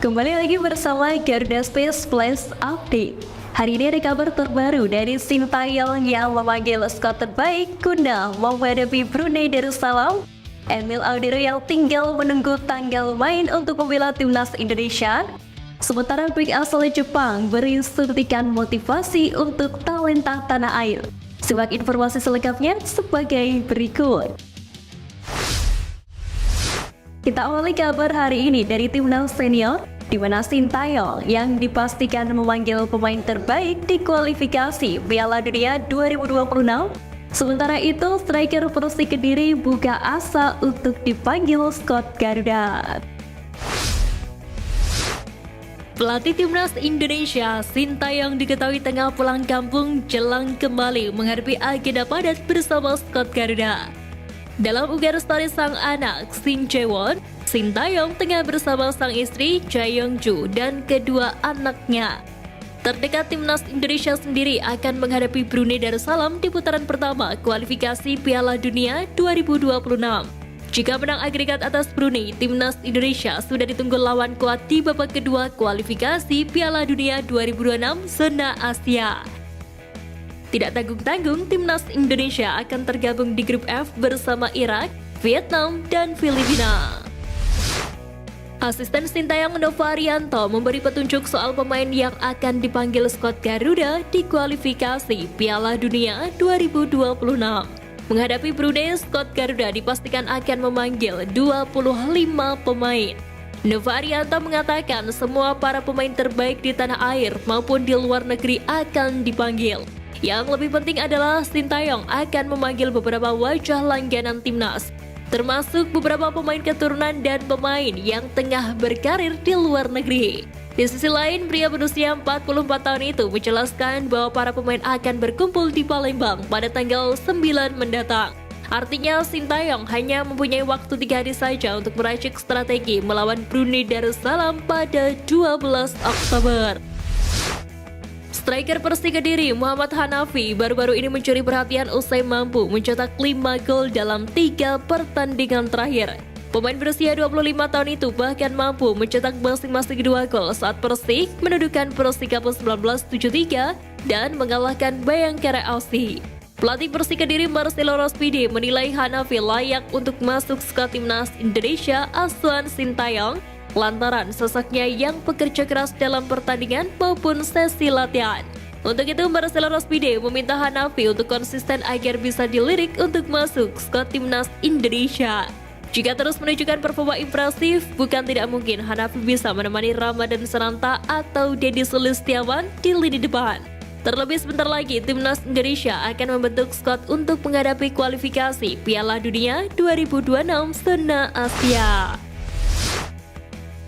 Kembali lagi bersama Garuda Space Flash Update. Hari ini ada kabar terbaru dari Sintayong yang memanggil skor terbaik guna menghadapi Brunei Darussalam. Emil Audero yang tinggal menunggu tanggal main untuk membela timnas Indonesia. Sementara bek asal Jepang beri suntikan motivasi untuk talenta tanah air. Simak informasi selengkapnya sebagai berikut. Kita awali kabar hari ini dari timnas senior, di mana Sintayong yang dipastikan memanggil pemain terbaik di kualifikasi Piala Dunia 2026. Sementara itu, striker Persik Kediri buka asa untuk dipanggil skuad Garuda. Pelatih timnas Indonesia, Sintayong diketahui tengah pulang kampung jelang kembali menghadapi agenda padat bersama skuad Garuda. Dalam unggahan story sang anak, Shin Jae-won, Sintayong tengah bersama sang istri, Chae Young-ju, dan kedua anaknya. Terdekat timnas Indonesia sendiri akan menghadapi Brunei Darussalam di putaran pertama kualifikasi Piala Dunia 2026. Jika menang agregat atas Brunei, timnas Indonesia sudah ditunggu lawan kuat di babak kedua kualifikasi Piala Dunia 2026 zona Asia. Tidak tanggung-tanggung, timnas Indonesia akan tergabung di grup F bersama Irak, Vietnam, dan Filipina. Asisten Sintayong Nova Arianto memberi petunjuk soal pemain yang akan dipanggil skuad Garuda di kualifikasi Piala Dunia 2026. Menghadapi Brunei, skuad Garuda dipastikan akan memanggil 25 pemain. Nova Arianto mengatakan semua para pemain terbaik di tanah air maupun di luar negeri akan dipanggil. Yang lebih penting adalah Sintayong akan memanggil beberapa wajah langganan timnas, termasuk beberapa pemain keturunan dan pemain yang tengah berkarir di luar negeri. Di sisi lain, pria berusia 44 tahun itu menjelaskan bahwa para pemain akan berkumpul di Palembang pada tanggal 9 mendatang. Artinya, Sintayong hanya mempunyai waktu 3 hari saja untuk meracik strategi melawan Brunei Darussalam pada 12 Oktober. Striker Persik Kediri Muhammad Hanafi baru-baru ini mencuri perhatian usai mampu mencetak 5 gol dalam 3 pertandingan terakhir. Pemain berusia 25 tahun itu bahkan mampu mencetak masing-masing 2 gol saat Persik mendudukan Persikabo 1973 dan mengalahkan Bayangkara FC. Pelatih Persik Kediri Marcelo Rospide menilai Hanafi layak untuk masuk skuad timnas Indonesia asuhan Sintayong lantaran sosoknya yang bekerja keras dalam pertandingan maupun sesi latihan. Untuk itu, Marcelo Rospide meminta Hanafi untuk konsisten agar bisa dilirik untuk masuk skuad timnas Indonesia. Jika terus menunjukkan performa impresif, bukan tidak mungkin Hanafi bisa menemani Ramadan Sananta atau Deddy Sulistiawan di lini depan. Terlebih sebentar lagi, timnas Indonesia akan membentuk skuad untuk menghadapi kualifikasi Piala Dunia 2026 zona Asia.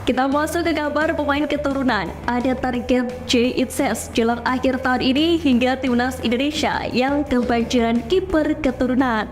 Kita masuk ke kabar pemain keturunan. Ada target Jay Itzes jelang akhir tahun ini hingga timnas Indonesia yang kebanjiran kiper keturunan.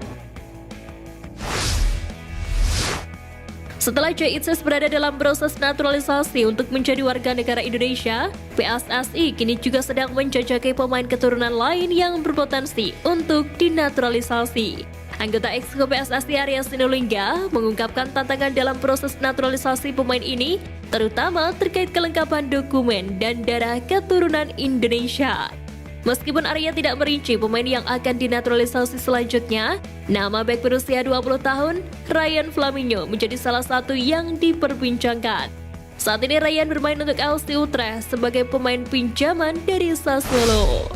Setelah Jay Itzes berada dalam proses naturalisasi untuk menjadi warga negara Indonesia, PSSI kini juga sedang menjajaki pemain keturunan lain yang berpotensi untuk dinaturalisasi. Anggota Exco PSSI Arya Sinulinga mengungkapkan tantangan dalam proses naturalisasi pemain ini, terutama terkait kelengkapan dokumen dan darah keturunan Indonesia. Meskipun Arya tidak merinci pemain yang akan dinaturalisasi selanjutnya, nama bek berusia 20 tahun, Ryan Flaminio menjadi salah satu yang diperbincangkan. Saat ini Ryan bermain untuk FC Utrecht sebagai pemain pinjaman dari Sassuolo.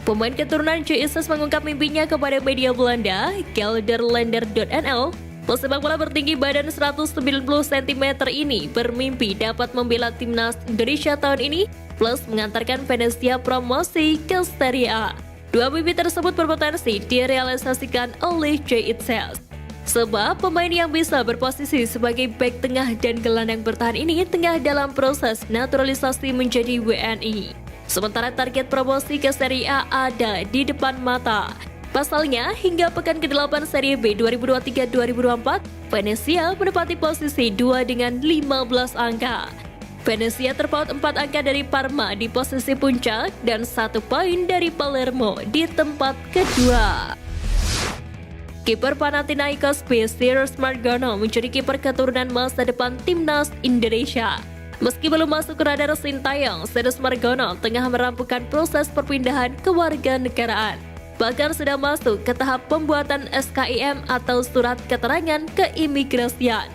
Pemain keturunan Jay Itzes mengungkap mimpinya kepada media Belanda, Gelderlander.nl. Pesepak bola bertinggi badan 190 cm ini bermimpi dapat membela timnas Indonesia tahun ini, plus mengantarkan Venezia promosi ke Serie A. Dua mimpi tersebut berpotensi direalisasikan oleh Jay Itzes. Sebab pemain yang bisa berposisi sebagai bek tengah dan gelandang bertahan ini tengah dalam proses naturalisasi menjadi WNI. Sementara target promosi ke Serie A ada di depan mata. Pasalnya, hingga pekan ke-8 Serie B 2023-2024, Venezia menempati posisi 2 dengan 15 angka. Venezia terpaut 4 angka dari Parma di posisi puncak dan 1 poin dari Palermo di tempat kedua. Kiper Panathinaikos B. Cyrus Margono menjadi kiper keturunan masa depan timnas Indonesia. Meski belum masuk ke radar Sintayong, Cyrus Margono tengah merampungkan proses perpindahan kewarganegaraan. Bahkan sudah masuk ke tahap pembuatan SKIM atau Surat Keterangan Keimigrasian.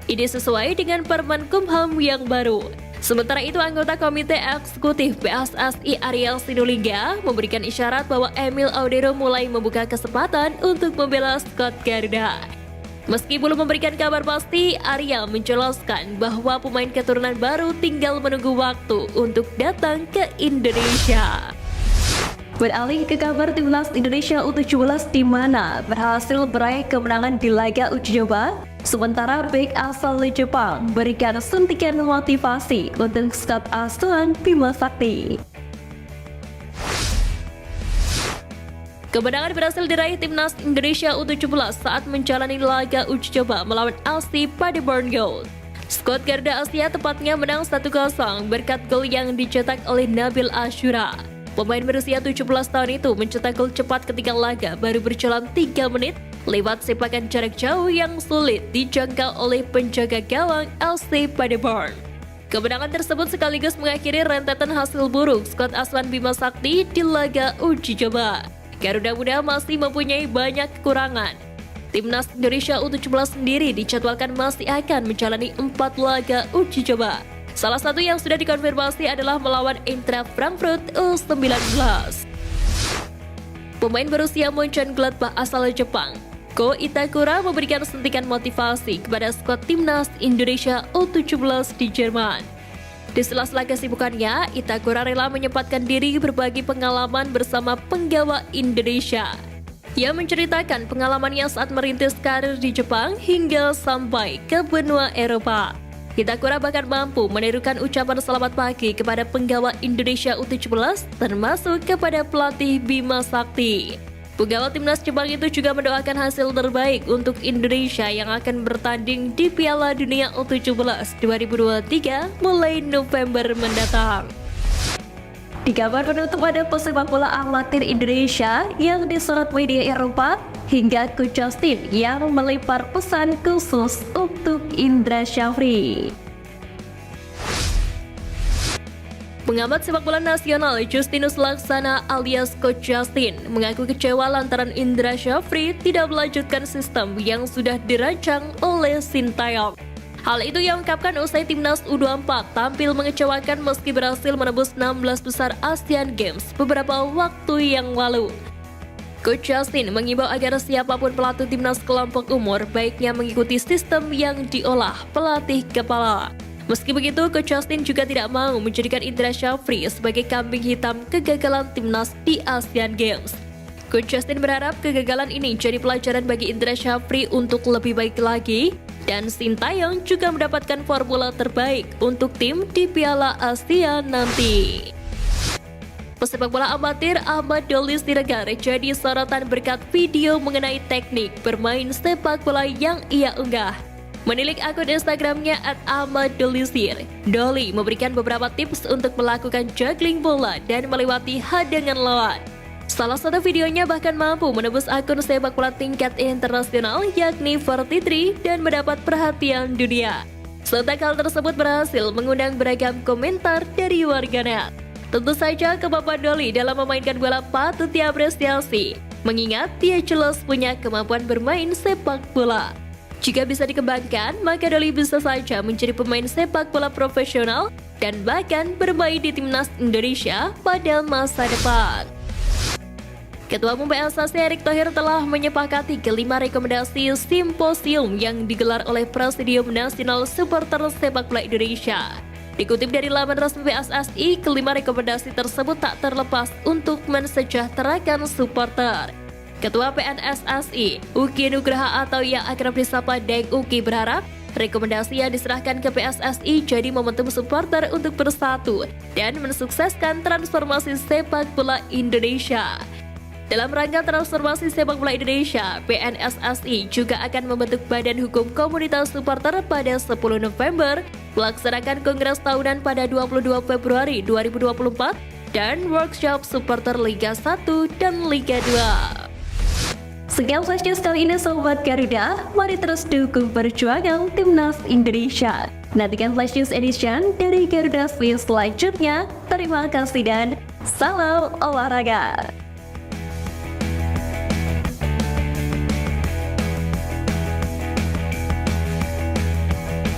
Ini sesuai dengan Permen Kumham yang baru. Sementara itu, anggota Komite Eksekutif PSSI Ariel Sinulinga memberikan isyarat bahwa Emil Audero mulai membuka kesempatan untuk membela skuad Garuda. Meski belum memberikan kabar pasti, Ariel menjelaskan bahwa pemain keturunan baru tinggal menunggu waktu untuk datang ke Indonesia. Beralih ke kabar timnas Indonesia U17 di mana berhasil meraih kemenangan di laga uji coba, sementara bek asal Jepang berikan suntikan motivasi untuk skuad asuhan Bima Sakti. Kemenangan berhasil diraih timnas Indonesia U17 saat menjalani laga uji coba melawan Aussie Paderborn Gold. Skuad Garuda Asia tepatnya menang 1-0 berkat gol yang dicetak oleh Nabil Ashura. Pemain berusia 17 tahun itu mencetak gol cepat ketika laga baru berjalan 3 menit lewat sepakan jarak jauh yang sulit dijangkau oleh penjaga gawang Aussie Paderborn. Kemenangan tersebut sekaligus mengakhiri rentetan hasil buruk skuad asuhan Bima Sakti di laga uji coba. Garuda Muda masih mempunyai banyak kekurangan. Timnas Indonesia U17 sendiri dijadwalkan masih akan menjalani 4 laga uji coba. Salah satu yang sudah dikonfirmasi adalah melawan Eintracht Frankfurt U19. Pemain berusia Mönchengladbach asal Jepang, Ko Itakura memberikan suntikan motivasi kepada skuad timnas Indonesia U17 di Jerman. Di sela-sela kesibukannya, Itakura rela menyempatkan diri berbagi pengalaman bersama penggawa Indonesia. Ia menceritakan pengalamannya saat merintis karir di Jepang hingga sampai ke benua Eropa. Itakura bahkan mampu menirukan ucapan selamat pagi kepada penggawa Indonesia U17 termasuk kepada pelatih Bima Sakti. Penggawa timnas Jepang itu juga mendoakan hasil terbaik untuk Indonesia yang akan bertanding di Piala Dunia U17 2023 mulai November mendatang. Di kabar penutup ada pesepak bola amatir Indonesia yang disorot media Eropa hingga Coach Justin yang melempar pesan khusus untuk Indra Syafri. Pengamat sepak bola nasional Justinus Laksana alias Coach Justin mengaku kecewa lantaran Indra Syafri tidak melanjutkan sistem yang sudah dirancang oleh Sintayong. Hal itu ia ungkapkan usai timnas U24 tampil mengecewakan meski berhasil menembus 16 besar Asian Games beberapa waktu yang lalu. Coach Justin mengimbau agar siapapun pelatih timnas kelompok umur baiknya mengikuti sistem yang diolah pelatih kepala. Meski begitu, Coach Justin juga tidak mau menjadikan Indra Syafri sebagai kambing hitam kegagalan timnas di Asian Games. Coach Justin berharap kegagalan ini jadi pelajaran bagi Indra Syafri untuk lebih baik lagi, dan Sintayong juga mendapatkan formula terbaik untuk tim di Piala Asia nanti. Pesepak bola amatir Ahmad Doli Siregar jadi sorotan berkat video mengenai teknik bermain sepak bola yang ia unggah. Menilik akun Instagramnya @ahmaddollisir, Doli memberikan beberapa tips untuk melakukan juggling bola dan melewati hadangan lawan. Salah satu videonya bahkan mampu menembus akun sepak bola tingkat internasional yakni 43 dan mendapat perhatian dunia. Sontak hal tersebut berhasil mengundang beragam komentar dari warganet. Tentu saja kemampuan Doli dalam memainkan bola patut diapresiasi, mengingat dia jelas punya kemampuan bermain sepak bola. Jika bisa dikembangkan, maka Doli bisa saja menjadi pemain sepak bola profesional dan bahkan bermain di timnas Indonesia pada masa depan. Ketua Umum PSSI Erick Thohir telah menyepakati kelima rekomendasi simposium yang digelar oleh Presidium Nasional Supporter Sepak Bola Indonesia. Dikutip dari laman resmi PSSI, kelima rekomendasi tersebut tak terlepas untuk mensejahterakan supporter. Ketua PNSSI, Uki Nugraha atau yang akrab disapa Dek Uki berharap rekomendasi yang diserahkan ke PSSI jadi momentum supporter untuk bersatu dan mensukseskan transformasi sepak bola Indonesia. Dalam rangka transformasi sepak bola Indonesia, PNSSI juga akan membentuk Badan Hukum Komunitas Supporter pada 10 November, melaksanakan Kongres Tahunan pada 22 Februari 2024, dan workshop supporter Liga 1 dan Liga 2. Sekian flash news kali ini Sobat Garuda, mari terus dukung perjuangan Timnas Indonesia. Nantikan flash news edition dari Garuda Swiss selanjutnya. Terima kasih dan salam olahraga.